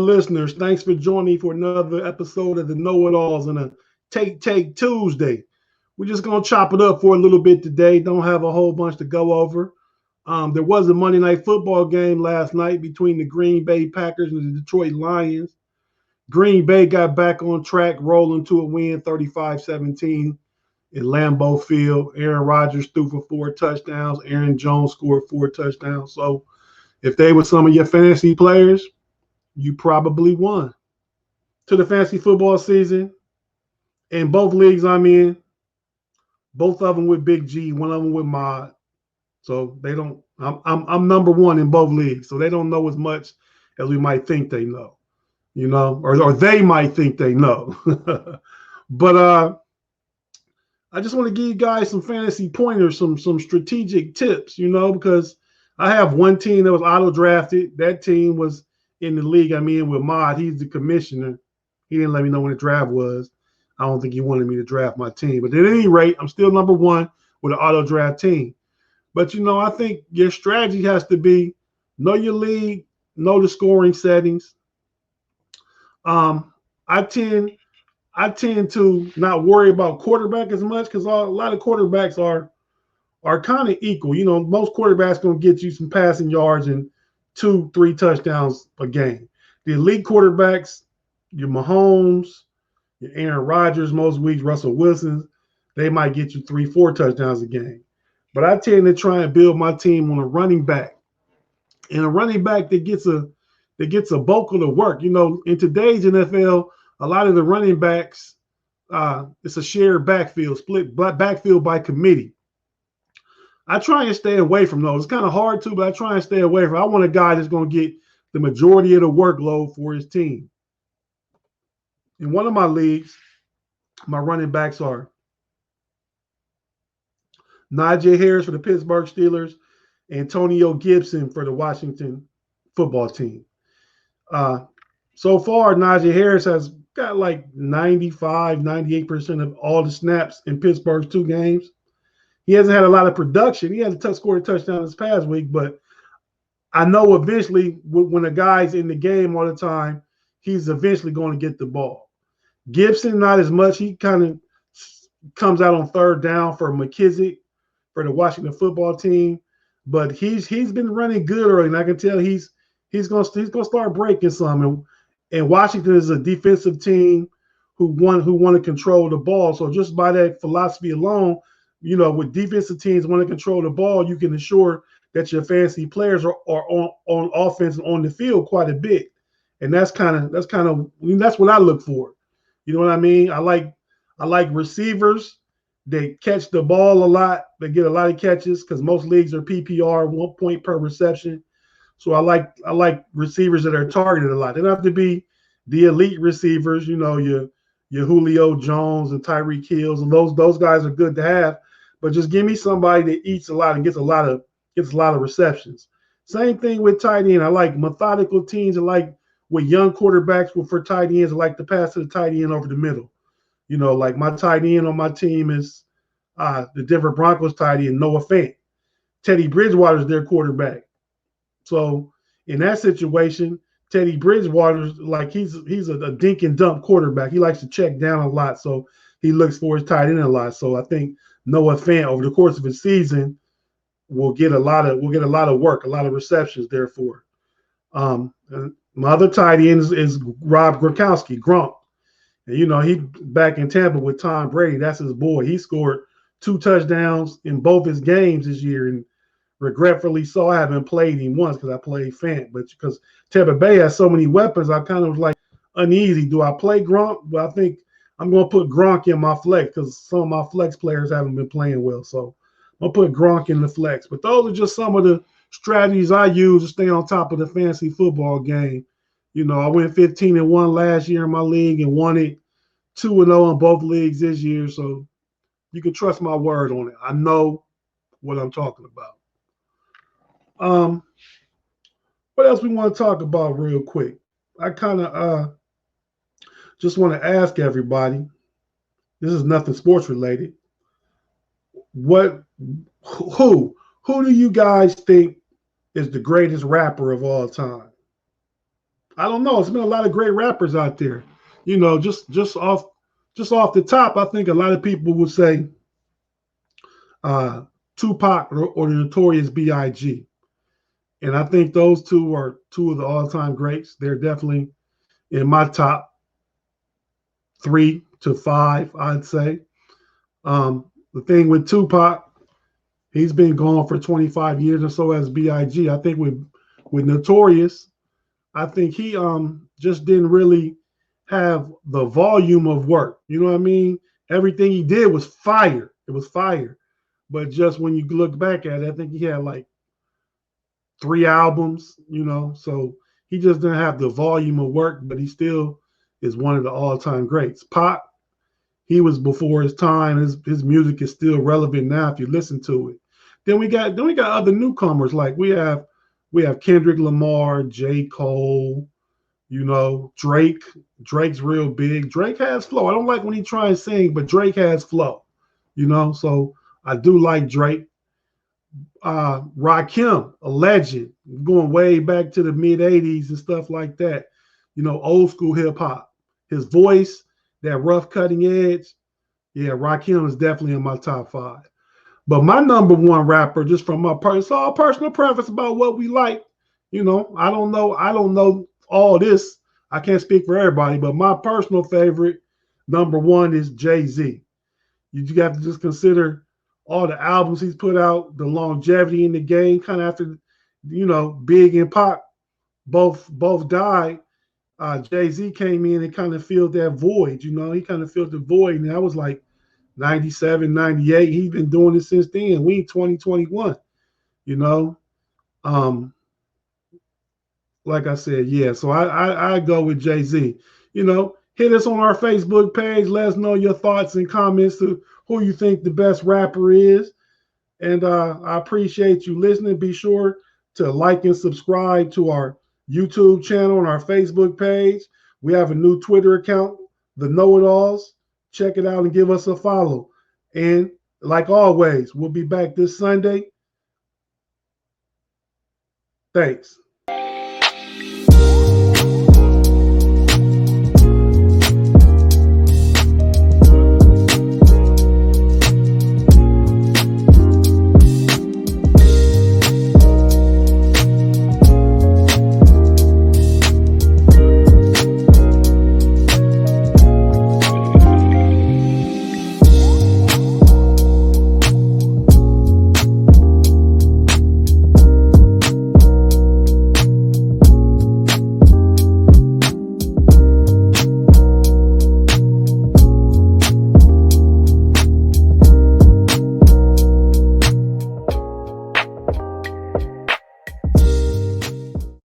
listeners. Thanks for joining me for another episode of the Know-It-Alls on a Take Tuesday. We're just going to chop it up for a little bit today. Don't have a whole bunch to go over. There was a Monday Night Football game last night between the Green Bay Packers and the Detroit Lions. Green Bay got back on track, rolling to a win 35-17 in Lambeau Field. Aaron Rodgers threw for 4 touchdowns. Aaron Jones scored 4 touchdowns. So if they were some of your fantasy players, you probably won. To the fantasy football season, in both leagues I'm in, both of them with Big G, one of them with Mod. So they don't. I'm number one in both leagues, so they don't know as much as we might think they know, or they might think they know. But I just want to give you guys some fantasy pointers, some strategic tips, because I have one team that was auto drafted. That team was in the league I'm in with Mod. He's the commissioner. He didn't let me know when the draft was. I don't think he wanted me to draft my team. But at any rate, I'm still number one with an auto draft team. But, I think your strategy has to be know your league, know the scoring settings. I tend to not worry about quarterback as much because a lot of quarterbacks are kind of equal. Most quarterbacks going to get you some passing yards and 2-3 touchdowns a game. The elite quarterbacks, your Mahomes, your Aaron Rodgers, most weeks, Russell Wilson, they might get you 3-4 touchdowns a game. But I tend to try and build my team on a running back, and a running back that gets a bulk of the work. In today's NFL, a lot of the running backs, it's a shared backfield, split backfield by committee. I try and stay away from those. It's kind of hard to, but I try and stay away from. I want a guy that's going to get the majority of the workload for his team. In one of my leagues, my running backs are Najee Harris for the Pittsburgh Steelers, Antonio Gibson for the Washington football team. So far, Najee Harris has got like 98% of all the snaps in Pittsburgh's 2 games. He hasn't had a lot of production. He hasn't scored a touchdown this past week, but I know eventually when a guy's in the game all the time, he's eventually going to get the ball. Gibson, not as much. He kind of comes out on 3rd down for McKissick for the Washington football team, but he's been running good early, and I can tell he's going to start breaking some. And Washington is a defensive team who want to control the ball. So just by that philosophy alone, with defensive teams want to control the ball, you can ensure that your fantasy players are on offense and on the field quite a bit. And that's what I look for. You know what I mean? I like receivers. They catch the ball a lot. They get a lot of catches because most leagues are PPR, 1 point per reception. So I like receivers that are targeted a lot. They don't have to be the elite receivers, your Julio Jones and Tyreek Hills, and those guys are good to have. But just give me somebody that eats a lot and gets a lot of receptions. Same thing with tight end. I like methodical teams. I like with young quarterbacks for tight ends. I like to pass to the tight end over the middle. Like my tight end on my team is the Denver Broncos tight end, Noah Fant. Teddy Bridgewater is their quarterback. So in that situation, Teddy Bridgewater, like he's a dink and dump quarterback. He likes to check down a lot, so he looks for his tight end a lot. So I think Noah Fant over the course of his season will get a lot of work, a lot of receptions. Therefore, my other tight end is Rob Gronkowski, Gronk. And he back in Tampa with Tom Brady. That's his boy. He scored 2 touchdowns in both his games this year, and regretfully so, I haven't played him once because I played Fant. But because Tampa Bay has so many weapons, I kind of was like uneasy. Do I play Gronk? Well, I think I'm going to put Gronk in my flex because some of my flex players haven't been playing well. So I'll put Gronk in the flex. But those are just some of the strategies I use to stay on top of the fantasy football game. I went 15-1 last year in my league and won it 2-0 in both leagues this year. So you can trust my word on it. I know what I'm talking about. What else we want to talk about real quick? I kind of just want to ask everybody. This is nothing sports related. Who do you guys think is the greatest rapper of all time? I don't know. It's been a lot of great rappers out there. You know, just off the top, I think a lot of people would say uh, Tupac or the Notorious B.I.G. And I think those two are two of the all-time greats. They're definitely in my top 3 to 5, I'd say. The thing with Tupac, he's been gone for 25 years, and so has B.I.G. I think with Notorious, I think he just didn't really have the volume of work. You know what I mean? Everything he did was fire. It was fire. But just when you look back at it, I think he had like 3 albums, you know. So he just didn't have the volume of work, but he still is one of the all-time greats. Pac, he was before his time. His music is still relevant now if you listen to it. Then we got other newcomers, like we have Kendrick Lamar, J. Cole, you know, Drake. Drake's real big. Drake has flow. I don't like when he tries and sing, but Drake has flow, you know. So I do like Drake. Rakim, a legend, going way back to the mid '80s and stuff like that. You know, old school hip hop. His voice, that rough cutting edge. Yeah, Rakim is definitely in my top 5. But my number one rapper, just from my it's all personal preference about what we like. You know, I don't know all this. I can't speak for everybody, but my personal favorite, number one, is Jay-Z. You have to just consider all the albums he's put out, the longevity in the game, kind of after, you know, Big and Pac both died. Jay-Z came in and kind of filled that void. You know, he kind of filled the void, and that was like 97, 98. He's been doing it since then. We in 2021, you know. Um, like I said, yeah. So I go with Jay-Z. You know, hit us on our Facebook page. Let us know your thoughts and comments to who you think the best rapper is. And I appreciate you listening. Be sure to like and subscribe to our YouTube channel and our Facebook page. We have a new Twitter account, the KnoItAllZ. Check it out and give us a follow. And like always, we'll be back this Sunday. Thanks.